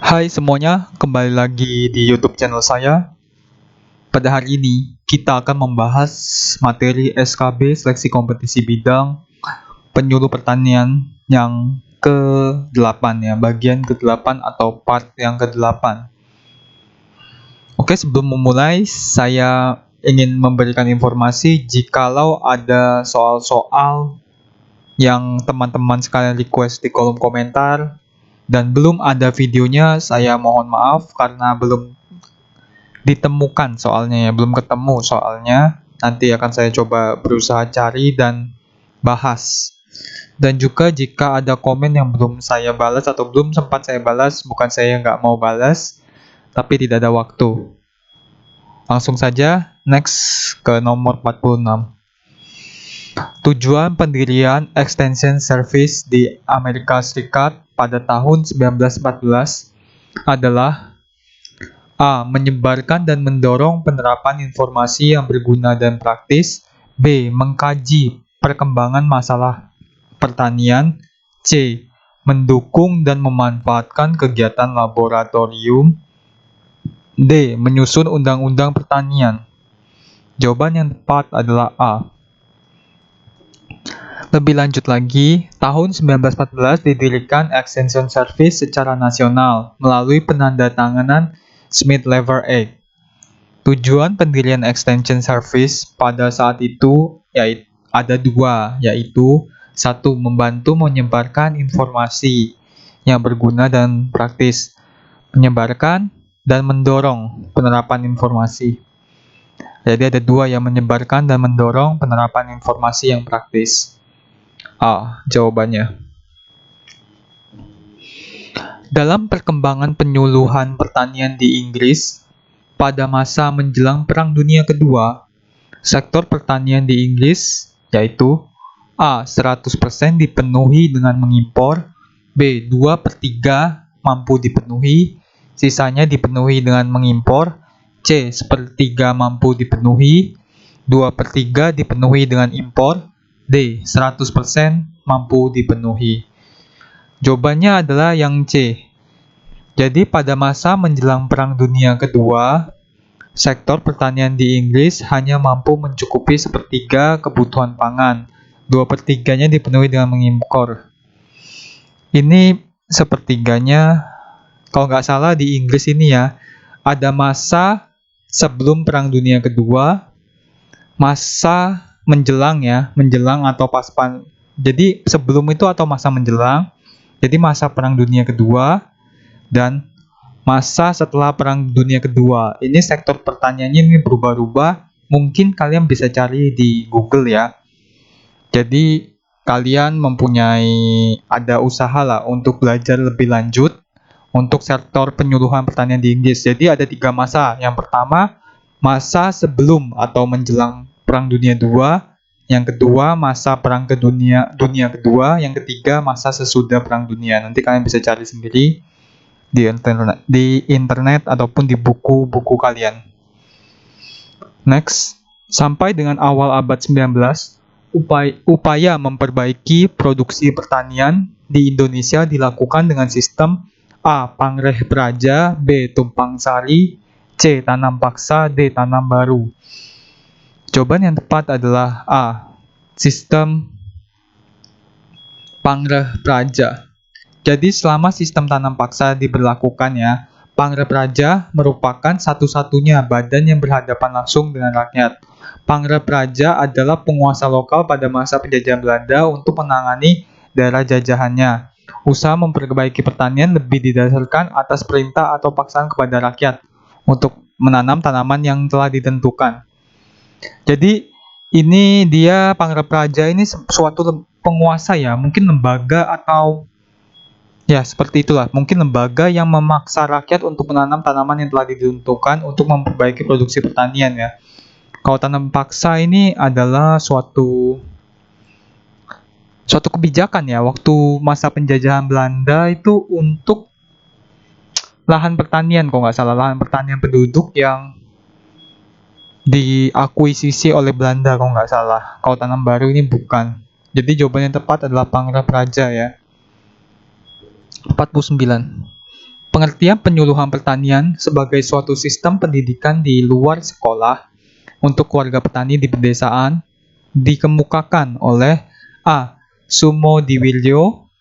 Hai semuanya, kembali lagi di YouTube channel saya. Pada hari ini, kita akan membahas materi SKB Seleksi Kompetisi Bidang Penyuluh Pertanian yang ke-8 ya, bagian ke-8 atau part yang ke-8. Oke, sebelum memulai, saya ingin memberikan informasi jikalau ada soal-soal yang teman-teman sekalian request di kolom komentar dan belum ada videonya, saya mohon maaf karena belum ditemukan soalnya ya, belum ketemu soalnya. Nanti akan saya coba berusaha cari dan bahas. Dan juga jika ada komen yang belum saya balas atau belum sempat saya balas, bukan saya nggak mau balas, tapi tidak ada waktu. Langsung saja, next ke nomor 46. Tujuan pendirian Extension Service di Amerika Serikat pada tahun 1914 adalah A. Menyebarkan dan mendorong penerapan informasi yang berguna dan praktis. B. Mengkaji perkembangan masalah pertanian. C. Mendukung dan memanfaatkan kegiatan laboratorium. D. Menyusun undang-undang pertanian. Jawaban yang tepat adalah A. Lebih lanjut lagi, tahun 1914 didirikan Extension Service secara nasional melalui penandatanganan Smith-Lever Act. Tujuan pendirian Extension Service pada saat itu ada dua, yaitu satu, membantu menyebarkan informasi yang berguna dan praktis, menyebarkan dan mendorong penerapan informasi. Jadi ada dua, yang menyebarkan dan mendorong penerapan informasi yang praktis. A. Jawabannya. Dalam perkembangan penyuluhan pertanian di Inggris, pada masa menjelang Perang Dunia Kedua, sektor pertanian di Inggris yaitu A. 100% dipenuhi dengan mengimpor, B. 2/3 mampu dipenuhi, sisanya dipenuhi dengan mengimpor, C. 1/3 mampu dipenuhi, 2/3 dipenuhi dengan impor, D. 100% mampu dipenuhi. Jawabannya adalah yang C. Jadi pada masa menjelang Perang Dunia Kedua, sektor pertanian di Inggris hanya mampu mencukupi 1/3 kebutuhan pangan, 2/3-nya dipenuhi dengan mengimpor. Ini 1/3-nya, kalau nggak salah di Inggris ini ya, ada masa sebelum Perang Dunia Kedua, masa menjelang atau jadi sebelum itu atau masa menjelang, jadi masa Perang Dunia Kedua dan masa setelah Perang Dunia Kedua. Ini sektor pertaniannya ini berubah-ubah, mungkin kalian bisa cari di Google ya. Jadi kalian ada usaha lah untuk belajar lebih lanjut untuk sektor penyuluhan pertanian di Inggris. Jadi ada 3 masa. Yang pertama, masa sebelum atau menjelang Perang Dunia II, yang kedua masa Perang Dunia Kedua, yang ketiga masa sesudah Perang Dunia. Nanti kalian bisa cari sendiri di internet ataupun di buku-buku kalian. Next, sampai dengan awal abad 19, upaya memperbaiki produksi pertanian di Indonesia dilakukan dengan sistem A. Pangreh Praja, B. Tumpang Sari, C. Tanam paksa, D. Tanam baru. Jawaban yang tepat adalah A. Sistem Pangreh Praja. Jadi selama sistem tanam paksa diberlakukan ya, Pangreh Praja merupakan satu-satunya badan yang berhadapan langsung dengan rakyat. Pangreh Praja adalah penguasa lokal pada masa penjajahan Belanda untuk menangani daerah jajahannya. Usaha memperbaiki pertanian lebih didasarkan atas perintah atau paksaan kepada rakyat untuk menanam tanaman yang telah ditentukan. Jadi ini dia Pangreh Praja ini suatu penguasa ya, mungkin lembaga atau ya seperti itulah, mungkin lembaga yang memaksa rakyat untuk menanam tanaman yang telah ditentukan untuk memperbaiki produksi pertanian ya. Kalau tanam paksa ini adalah suatu kebijakan ya, waktu masa penjajahan Belanda itu untuk lahan pertanian, kalau nggak salah lahan pertanian penduduk yang diakuisisi oleh Belanda kalau nggak salah. Kalau tanam baru ini bukan. Jadi jawaban yang tepat adalah Pangreh Praja ya. 49. Pengertian penyuluhan pertanian sebagai suatu sistem pendidikan di luar sekolah untuk keluarga petani di pedesaan dikemukakan oleh A. Sumo Diwiryo,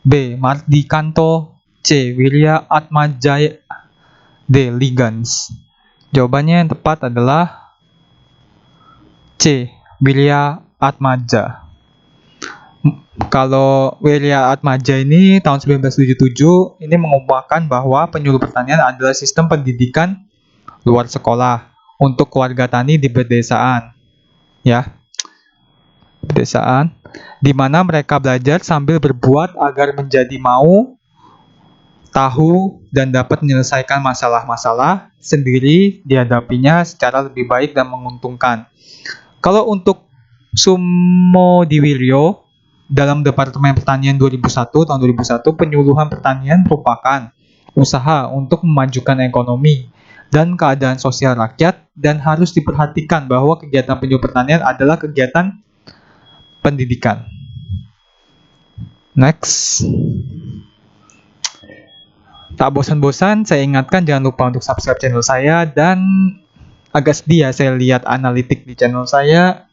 B. Mardikanto, C. Wirya Atmajaya, D. Ligans. Jawabannya yang tepat adalah C. Wirya Atmaja. Kalau Wirya Atmaja ini tahun 1977 ini mengumpulkan bahwa penyuluh pertanian adalah sistem pendidikan luar sekolah untuk keluarga tani di pedesaan, ya, pedesaan, di mana mereka belajar sambil berbuat agar menjadi mau, tahu, dan dapat menyelesaikan masalah-masalah sendiri dihadapinya secara lebih baik dan menguntungkan. Kalau untuk Sumo Diwiryo, dalam Departemen Pertanian 2001, tahun 2001, penyuluhan pertanian merupakan usaha untuk memajukan ekonomi dan keadaan sosial rakyat, dan harus diperhatikan bahwa kegiatan penyuluh pertanian adalah kegiatan pendidikan. Next. Tak bosan-bosan, saya ingatkan jangan lupa untuk subscribe channel saya, dan agak sedih ya saya lihat analitik di channel saya.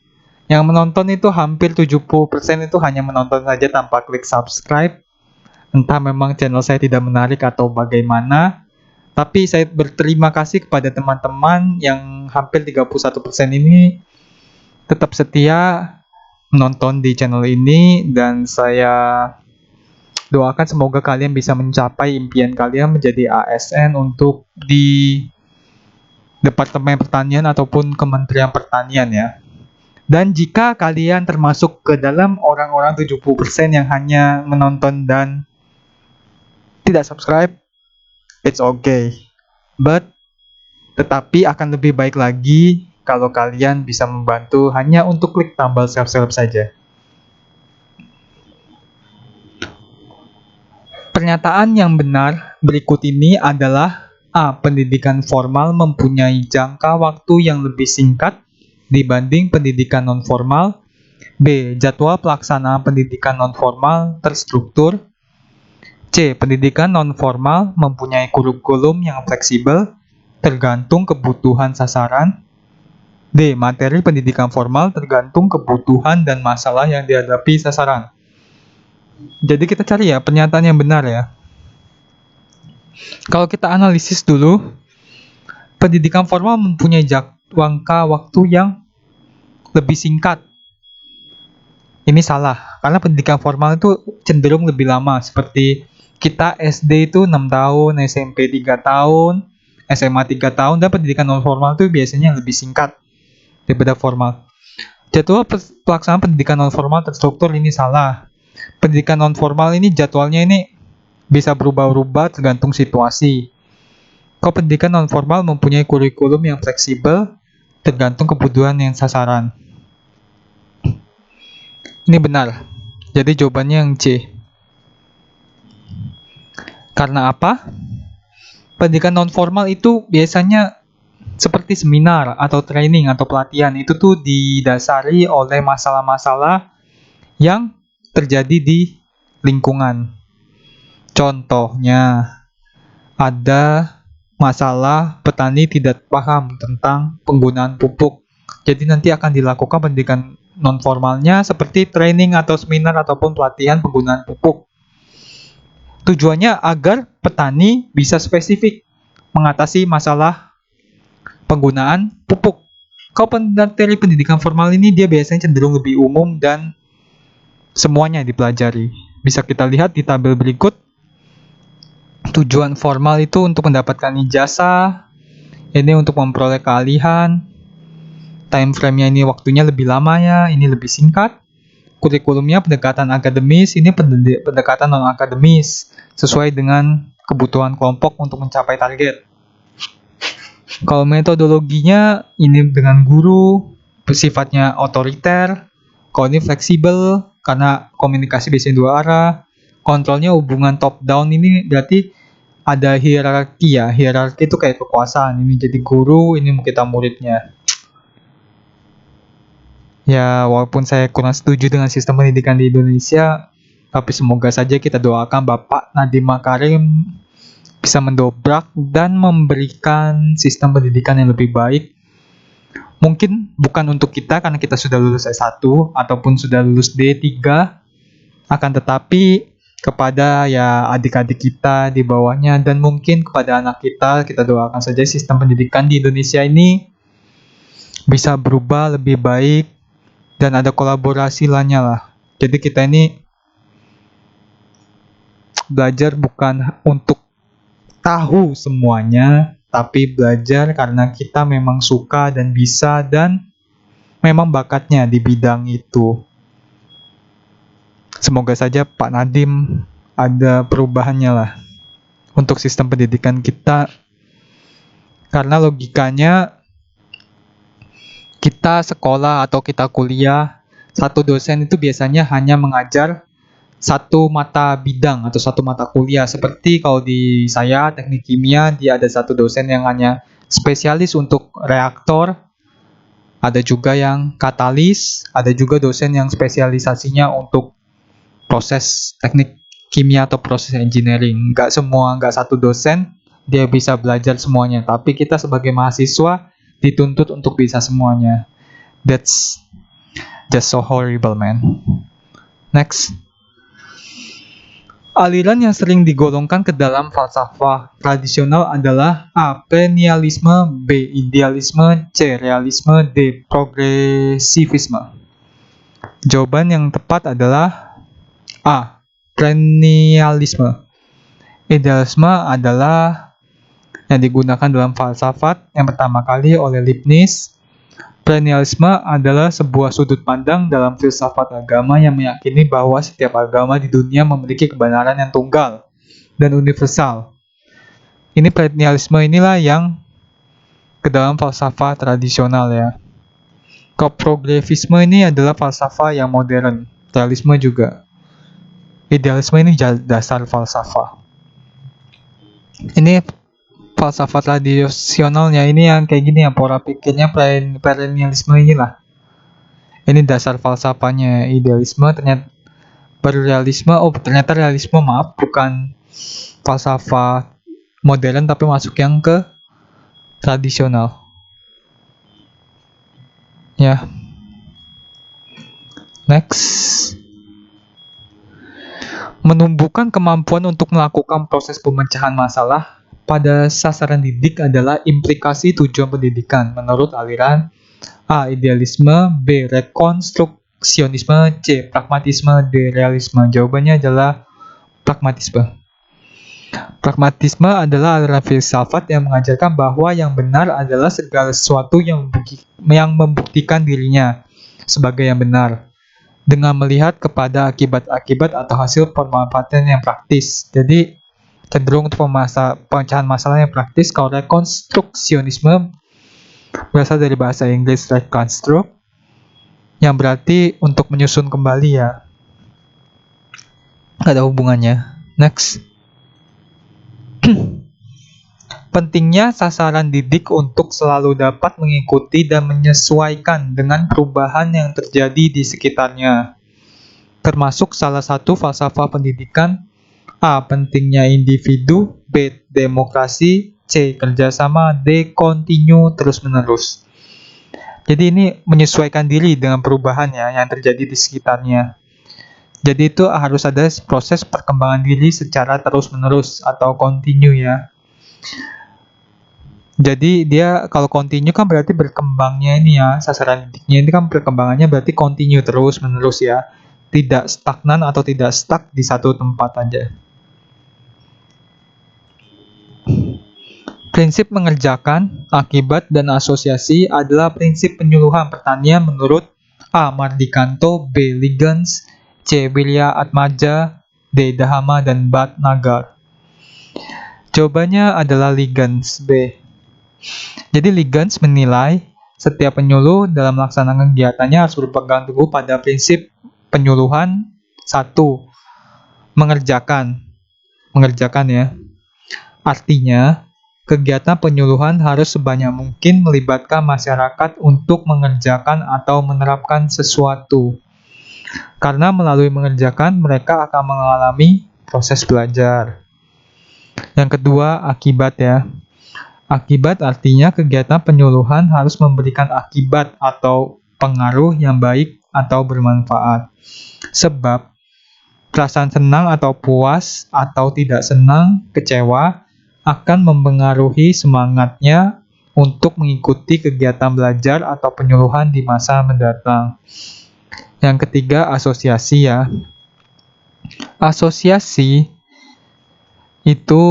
Yang menonton itu hampir 70% itu hanya menonton saja tanpa klik subscribe. Entah memang channel saya tidak menarik atau bagaimana. Tapi saya berterima kasih kepada teman-teman yang hampir 31% ini tetap setia menonton di channel ini. Dan saya doakan semoga kalian bisa mencapai impian kalian menjadi ASN untuk di Departemen Pertanian ataupun Kementerian Pertanian, ya. Dan jika kalian termasuk ke dalam orang-orang 70% yang hanya menonton dan tidak subscribe, it's okay. Tetapi akan lebih baik lagi kalau kalian bisa membantu hanya untuk klik tombol subscribe saja. Pernyataan yang benar berikut ini adalah A. Pendidikan formal mempunyai jangka waktu yang lebih singkat dibanding pendidikan non-formal. B. Jadwal pelaksanaan pendidikan non-formal terstruktur. C. Pendidikan non-formal mempunyai kurikulum yang fleksibel tergantung kebutuhan sasaran. D. Materi pendidikan formal tergantung kebutuhan dan masalah yang dihadapi sasaran. Jadi kita cari ya pernyataan yang benar ya. Kalau kita analisis dulu, pendidikan formal mempunyai jangka waktu yang lebih singkat. Ini salah, karena pendidikan formal itu cenderung lebih lama. Seperti kita SD itu 6 tahun, SMP 3 tahun, SMA 3 tahun, dan pendidikan non formal itu biasanya lebih singkat daripada formal. Jadwal pelaksanaan pendidikan non formal terstruktur ini salah. Pendidikan non formal ini jadwalnya ini bisa berubah-ubah tergantung situasi. Kalau pendidikan non formal mempunyai kurikulum yang fleksibel tergantung kebutuhan yang sasaran. Ini benar. Jadi jawabannya yang C. Karena apa? Pendidikan non formal itu biasanya seperti seminar atau training atau pelatihan, itu tuh didasari oleh masalah-masalah yang terjadi di lingkungan. Contohnya, ada masalah petani tidak paham tentang penggunaan pupuk. Jadi nanti akan dilakukan pendidikan non formalnya seperti training atau seminar ataupun pelatihan penggunaan pupuk. Tujuannya agar petani bisa spesifik mengatasi masalah penggunaan pupuk. Kalau materi pendidikan formal ini dia biasanya cenderung lebih umum dan semuanya dipelajari. Bisa kita lihat di tabel berikut. Tujuan formal itu untuk mendapatkan ijazah, ini untuk memperoleh keahlian. Time frame-nya ini waktunya lebih lama ya, ini lebih singkat. Kurikulumnya pendekatan akademis, ini pendekatan non-akademis, sesuai dengan kebutuhan kelompok untuk mencapai target. Kalau metodologinya, ini dengan guru, sifatnya otoriter. Kalau ini fleksibel, karena komunikasi biasanya dua arah. Kontrolnya hubungan top down, ini berarti ada hierarki ya. Hierarki itu kayak kekuasaan. Ini jadi guru, ini kita muridnya. Ya, walaupun saya kurang setuju dengan sistem pendidikan di Indonesia, tapi semoga saja kita doakan Bapak Nadiem Makarim bisa mendobrak dan memberikan sistem pendidikan yang lebih baik. Mungkin bukan untuk kita karena kita sudah lulus S1 ataupun sudah lulus D3, akan tetapi kepada ya adik-adik kita di bawahnya dan mungkin kepada anak kita doakan saja sistem pendidikan di Indonesia ini bisa berubah lebih baik dan ada kolaborasi lainnya lah. Jadi kita ini belajar bukan untuk tahu semuanya, tapi belajar karena kita memang suka dan bisa dan memang bakatnya di bidang itu. Semoga saja Pak Nadiem ada perubahannya lah untuk sistem pendidikan kita, karena logikanya kita sekolah atau kita kuliah, satu dosen itu biasanya hanya mengajar satu mata bidang atau satu mata kuliah. Seperti kalau di saya teknik kimia, dia ada satu dosen yang hanya spesialis untuk reaktor, ada juga yang katalis, ada juga dosen yang spesialisasinya untuk proses teknik kimia atau proses engineering. Nggak satu dosen dia bisa belajar semuanya, tapi kita sebagai mahasiswa dituntut untuk bisa semuanya. That's just so horrible, man. Next. Aliran yang sering digolongkan ke dalam falsafah tradisional adalah A. Perennialisme, B. Idealisme, C. Realisme, D. Progresivisme. Jawaban yang tepat adalah A. Perennialisme. Idealisme adalah yang digunakan dalam falsafat yang pertama kali oleh Leibniz. Perennialisme adalah sebuah sudut pandang dalam filsafat agama yang meyakini bahwa setiap agama di dunia memiliki kebenaran yang tunggal dan universal. Ini perennialisme inilah yang ke dalam falsafah tradisional ya. Progresivisme ini adalah falsafah yang modern. Realisme juga. Idealisme ini dasar falsafah. Ini falsafah tradisionalnya ini yang kayak gini ya, pola pikirnya perennialisme inilah. Ini dasar falsafahnya. Idealisme ternyata berrealisme, ternyata realisme bukan falsafah modern tapi masuk yang ke tradisional. Ya. Next. Menumbuhkan kemampuan untuk melakukan proses pemecahan masalah pada sasaran didik adalah implikasi tujuan pendidikan menurut aliran A. Idealisme, B. Rekonstruksionisme, C. Pragmatisme, D. Realisme. Jawabannya adalah pragmatisme. Pragmatisme adalah aliran filsafat yang mengajarkan bahwa yang benar adalah segala sesuatu yang membuktikan dirinya sebagai yang benar dengan melihat kepada akibat-akibat atau hasil pemanfaatan yang praktis. Jadi cenderung untuk pemecahan masalah yang praktis. Kalau rekonstruksionisme berasal dari bahasa Inggris reconstruct, yang berarti untuk menyusun kembali ya. Ada hubungannya. Next. Pentingnya sasaran didik untuk selalu dapat mengikuti dan menyesuaikan dengan perubahan yang terjadi di sekitarnya. Termasuk salah satu falsafah pendidikan A. Pentingnya individu, B. Demokrasi, C. Kerjasama, D. Kontinu terus-menerus. Jadi ini menyesuaikan diri dengan perubahan ya yang terjadi di sekitarnya. Jadi itu harus ada proses perkembangan diri secara terus-menerus atau kontinu ya. Jadi dia kalau kontinu kan berarti berkembangnya ini ya, sasaran didiknya ini kan perkembangannya berarti kontinu terus-menerus ya. Tidak stagnan atau tidak stuck di satu tempat aja. Prinsip mengerjakan, akibat, dan asosiasi adalah prinsip penyuluhan pertanian menurut A. Mardikanto, B. Liggins, C. Wirya-Atmaja, D. Dahama, dan Bhatnagar. Jawabannya adalah Liggins, B. Jadi Liggins menilai setiap penyuluh dalam melaksanakan kegiatannya harus berpegang teguh pada prinsip penyuluhan. 1. Mengerjakan ya. Artinya, kegiatan penyuluhan harus sebanyak mungkin melibatkan masyarakat untuk mengerjakan atau menerapkan sesuatu. Karena melalui mengerjakan, mereka akan mengalami proses belajar. Yang kedua, akibat ya. Akibat artinya kegiatan penyuluhan harus memberikan akibat atau pengaruh yang baik atau bermanfaat. Sebab perasaan senang atau puas atau tidak senang, kecewa akan mempengaruhi semangatnya untuk mengikuti kegiatan belajar atau penyuluhan di masa mendatang. Yang ketiga, asosiasi ya. Asosiasi itu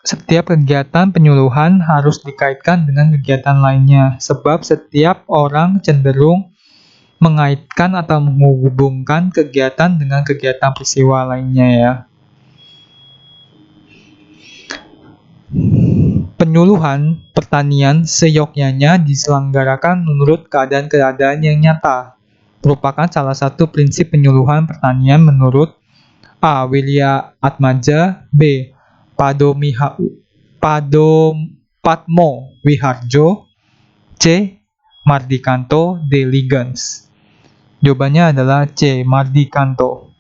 setiap kegiatan penyuluhan harus dikaitkan dengan kegiatan lainnya, sebab setiap orang cenderung mengaitkan atau menghubungkan kegiatan dengan kegiatan peristiwa lainnya ya. Penyuluhan pertanian seyogyanya diselenggarakan menurut keadaan-keadaan yang nyata, merupakan salah satu prinsip penyuluhan pertanian menurut A. Wirya Atmaja, B. Padmo Wiharjo, C. Mardikanto, D. Liggins. Jawabannya adalah C. Mardikanto.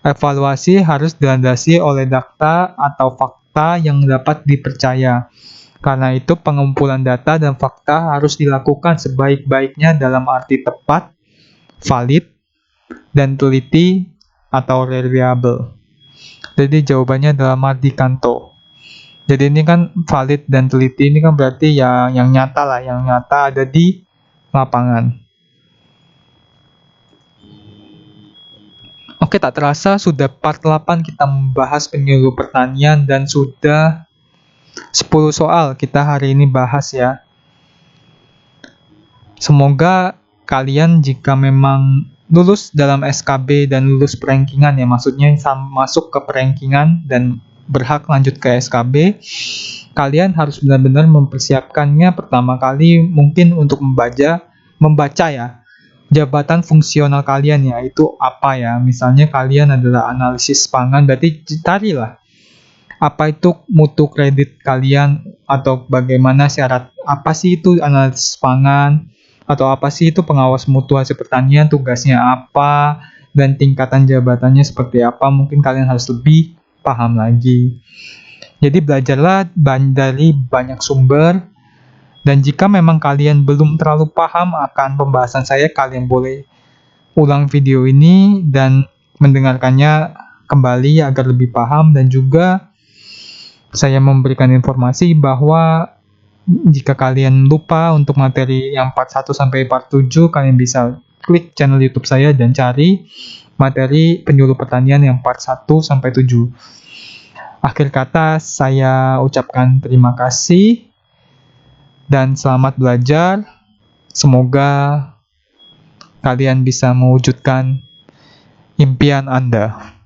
Evaluasi harus dilandasi oleh data atau fakta yang dapat dipercaya. Karena itu pengumpulan data dan fakta harus dilakukan sebaik-baiknya dalam arti tepat, valid, dan teliti atau reliable. Jadi jawabannya adalah Mardikanto. Jadi ini kan valid dan teliti, ini kan berarti ya yang nyata lah, yang nyata ada di lapangan. Oke, tak terasa sudah part 8 kita membahas penyuluh pertanian dan sudah 10 soal kita hari ini bahas ya. Semoga kalian jika memang lulus dalam SKB dan lulus perankingan ya, maksudnya masuk ke perankingan dan berhak lanjut ke SKB, kalian harus benar-benar mempersiapkannya pertama kali mungkin untuk membaca ya, jabatan fungsional kalian ya, itu apa ya. Misalnya kalian adalah analisis pangan, berarti carilah apa itu mutu kredit kalian, atau bagaimana syarat, apa sih itu analisis pangan, atau apa sih itu pengawas mutu hasil pertanian, tugasnya apa, dan tingkatan jabatannya seperti apa. Mungkin kalian harus lebih paham lagi. Jadi belajarlah dari banyak sumber, dan jika memang kalian belum terlalu paham akan pembahasan saya, kalian boleh ulang video ini dan mendengarkannya kembali agar lebih paham. Dan juga saya memberikan informasi bahwa jika kalian lupa untuk materi yang part 1 sampai part 7, kalian bisa klik channel YouTube saya dan cari materi penyuluh pertanian yang part 1 sampai 7. Akhir kata, saya ucapkan terima kasih dan selamat belajar. Semoga kalian bisa mewujudkan impian Anda.